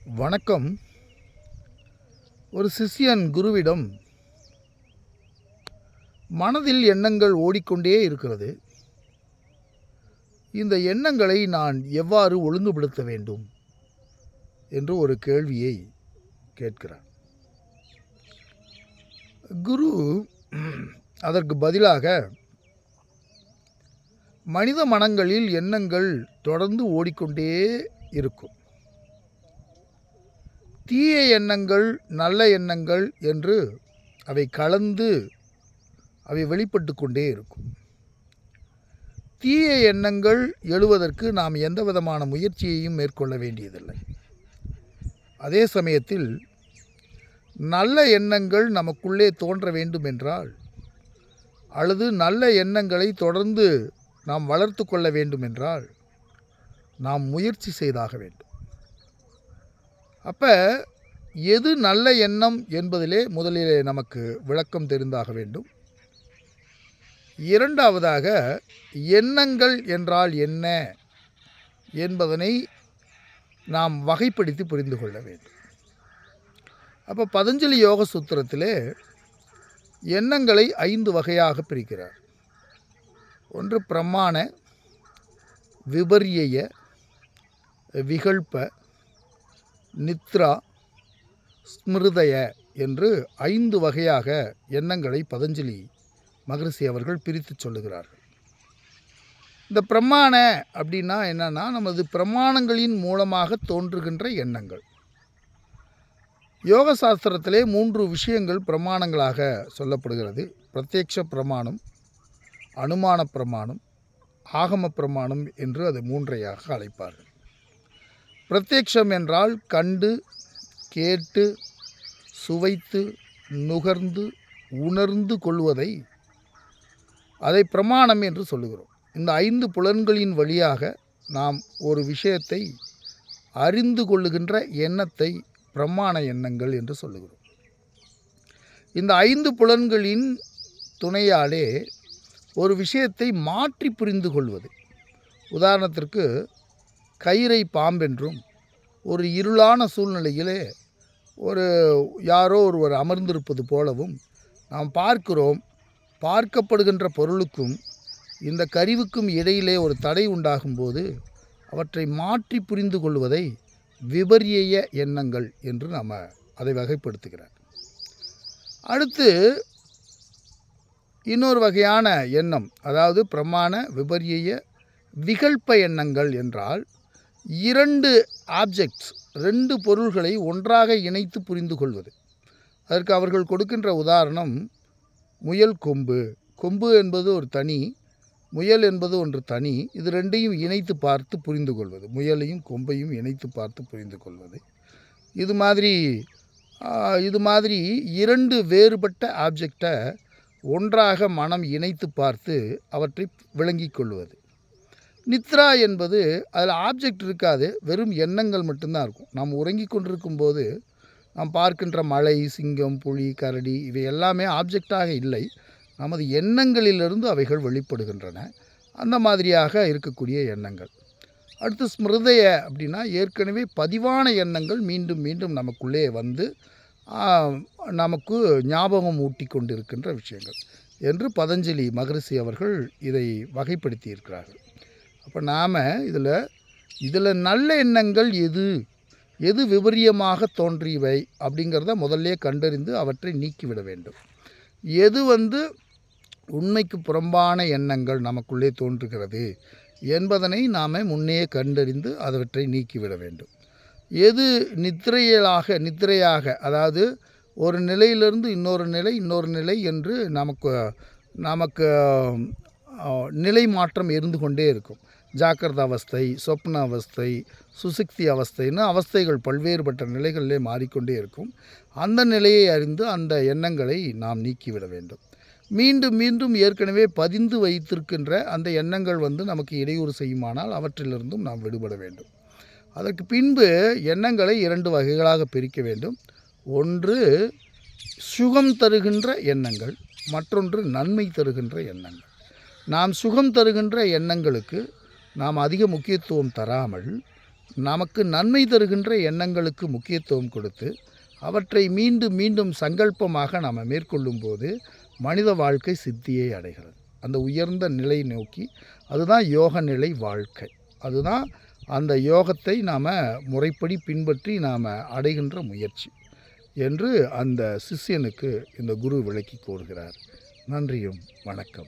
வணக்கம். ஒரு சிஷ்யன் குருவிடம், மனதில் எண்ணங்கள் ஓடிக்கொண்டே இருக்கிறது. இந்த எண்ணங்களை நான் எவ்வாறு ஒழுங்குபடுத்த வேண்டும் என்று ஒரு கேள்வியை கேட்கிறார். குரு அதற்கு பதிலாக, மனித மனங்களில் எண்ணங்கள் தொடர்ந்து ஓடிக்கொண்டே இருக்கும். தீய எண்ணங்கள், நல்ல எண்ணங்கள் என்று அவை கலந்து அவை வெளிப்பட்டு கொண்டே இருக்கும். தீய எண்ணங்கள் எழுவதற்கு நாம் எந்த விதமான முயற்சியையும் மேற்கொள்ள வேண்டியதில்லை. அதே சமயத்தில் நல்ல எண்ணங்கள் நமக்குள்ளே தோன்ற வேண்டும் என்றால், அல்லது நல்ல எண்ணங்களை தொடர்ந்து நாம் வளர்த்து கொள்ள வேண்டும் என்றால், நாம் முயற்சி செய்தாக வேண்டும். அப்போ எது நல்ல எண்ணம் என்பதிலே முதலிலே நமக்கு விளக்கம் தெரிந்தாக வேண்டும். இரண்டாவதாக, எண்ணங்கள் என்றால் என்ன என்பதனை நாம் வகைப்படுத்தி புரிந்து கொள்ள வேண்டும். அப்போ பதஞ்சலி யோக சூத்திரத்திலே எண்ணங்களை 5 வகையாக பிரிக்கிறார். ஒன்று பிரமாண, விபர்யய, விகல்ப, நித்ரா, ஸ்மிருதய என்று 5 வகையாக எண்ணங்களை பதஞ்சலி மகரிஷி அவர்கள் பிரித்து சொல்லுகிறார்கள். இந்த பிரமாண அப்படின்னா என்னன்னா, நமது பிரமாணங்களின் மூலமாக தோன்றுகின்ற எண்ணங்கள். யோக சாஸ்திரத்திலே 3 விஷயங்கள் பிரமாணங்களாக சொல்லப்படுகிறது. பிரத்யக்ஷ பிரமாணம், அனுமான பிரமாணம், ஆகம பிரமாணம் என்று அது 3ஐயாக அழைப்பார்கள். பிரத்யக்ஷம் என்றால் கண்டு, கேட்டு, சுவைத்து, நுகர்ந்து, உணர்ந்து கொள்வதை அதை பிரமாணம் என்று சொல்லுகிறோம். இந்த 5 புலன்களின் வழியாக நாம் ஒரு விஷயத்தை அறிந்து கொள்ளுகின்ற எண்ணத்தை பிரமாண எண்ணங்கள் என்று சொல்லுகிறோம். இந்த 5 புலன்களின் துணையாலே ஒரு விஷயத்தை மாற்றி புரிந்து கொள்வது. உதாரணத்திற்கு, கயிறை பாம்பென்றும், ஒரு இருளான சூழ்நிலையிலே யாரோ ஒருவர் அமர்ந்திருப்பது போலவும் நாம் பார்க்கிறோம். பார்க்கப்படுகின்ற பொருளுக்கும் இந்த கருவிக்கும் இடையிலே ஒரு தடை உண்டாகும்போது அவற்றை மாற்றி புரிந்து கொள்வதை விபர்யய எண்ணங்கள் என்று நாம் அதை வகைப்படுத்துகிறார். அடுத்து இன்னொரு வகையான எண்ணம், அதாவது பிரமாண, விபர்யய, விகல்ப எண்ணங்கள் என்றால் 2 ஆப்ஜெக்ட்ஸ், 2 பொருள்களை ஒன்றாக இணைத்து புரிந்து கொள்வது. அதற்கு அவர்கள் கொடுக்கின்ற உதாரணம், முயல் கொம்பு. கொம்பு என்பது ஒரு தனி, முயல் என்பது ஒன்று தனி. இது 2ஐயும் இணைத்து பார்த்து புரிந்து கொள்வது, முயலையும் கொம்பையும் இணைத்து பார்த்து புரிந்து கொள்வது. இது மாதிரி 2 வேறுபட்ட ஆப்ஜெக்டை ஒன்றாக மனம் இணைத்து பார்த்து அவற்றை விளங்கி கொள்வது. நித்ரா என்பது அதில் ஆப்ஜெக்ட் இருக்காது, வெறும் எண்ணங்கள் மட்டும்தான் இருக்கும். நாம் உறங்கி கொண்டிருக்கும்போது நாம் பார்க்கின்ற மலை, சிங்கம், புலி, கரடி இவை எல்லாமே ஆப்ஜெக்டாக இல்லை, நமது எண்ணங்களிலிருந்து அவைகள் வெளிப்படுகின்றன. அந்த மாதிரியாக இருக்கக்கூடிய எண்ணங்கள். அடுத்து ஸ்மிருதய அப்படின்னா, ஏற்கனவே பதிவான எண்ணங்கள் மீண்டும் மீண்டும் நமக்குள்ளே வந்து நமக்கு ஞாபகம் ஊட்டி கொண்டிருக்கின்ற விஷயங்கள் என்று பதஞ்சலி மகரிஷி அவர்கள் இதை வகைப்படுத்தி இருக்கிறார்கள். அப்போ நாம் இதில் நல்ல எண்ணங்கள் எது விபரீதமாக தோன்றியவை அப்படிங்கிறத முதல்ல கண்டறிந்து அவற்றை நீக்கிவிட வேண்டும். எது உண்மைக்கு புறம்பான எண்ணங்கள் நமக்குள்ளே தோன்றுகிறது என்பதனை நாம் முன்னே கண்டறிந்து அவற்றை நீக்கிவிட வேண்டும். எது நித்திரையாக, அதாவது ஒரு நிலையிலிருந்து இன்னொரு நிலை என்று நமக்கு நிலை மாற்றம் இருந்து கொண்டே இருக்கும். ஜாக்கிரத அவஸ்தை, சொப்ன அவஸ்தை, சுசுக்தி அவஸ்தைன்னு அவஸ்தைகள் பல்வேறுபட்ட நிலைகளிலே மாறிக்கொண்டே இருக்கும். அந்த நிலையை அறிந்து அந்த எண்ணங்களை நாம் நீக்கிவிட வேண்டும். மீண்டும் மீண்டும் ஏற்கனவே பதிந்து வைத்திருக்கின்ற அந்த எண்ணங்கள் நமக்கு இடையூறு செய்யுமானால் அவற்றிலிருந்தும் நாம் விடுபட வேண்டும். அதற்கு பின்பு எண்ணங்களை 2 வகைகளாக பிரிக்க வேண்டும். ஒன்று சுகம் தருகின்ற எண்ணங்கள், மற்றொன்று நன்மை தருகின்ற எண்ணங்கள். நாம் சுகம் தருகின்ற எண்ணங்களுக்கு நாம் அதிக முக்கியத்துவம் தராமல் நமக்கு நன்மை தருகின்ற எண்ணங்களுக்கு முக்கியத்துவம் கொடுத்து அவற்றை மீண்டும் மீண்டும் சங்கல்பமாக நாம் மேற்கொள்ளும்போது மனித வாழ்க்கை சித்தியை அடைகிறது. அந்த உயர்ந்த நிலை நோக்கி, அதுதான் யோக நிலை வாழ்க்கை. அதுதான் அந்த யோகத்தை நாம் முறைப்படி பின்பற்றி நாம் அடைகின்ற முயற்சி என்று அந்த சிஷ்யனுக்கு இந்த குரு விளக்கி கூறுகிறார். நன்றியும் வணக்கம்.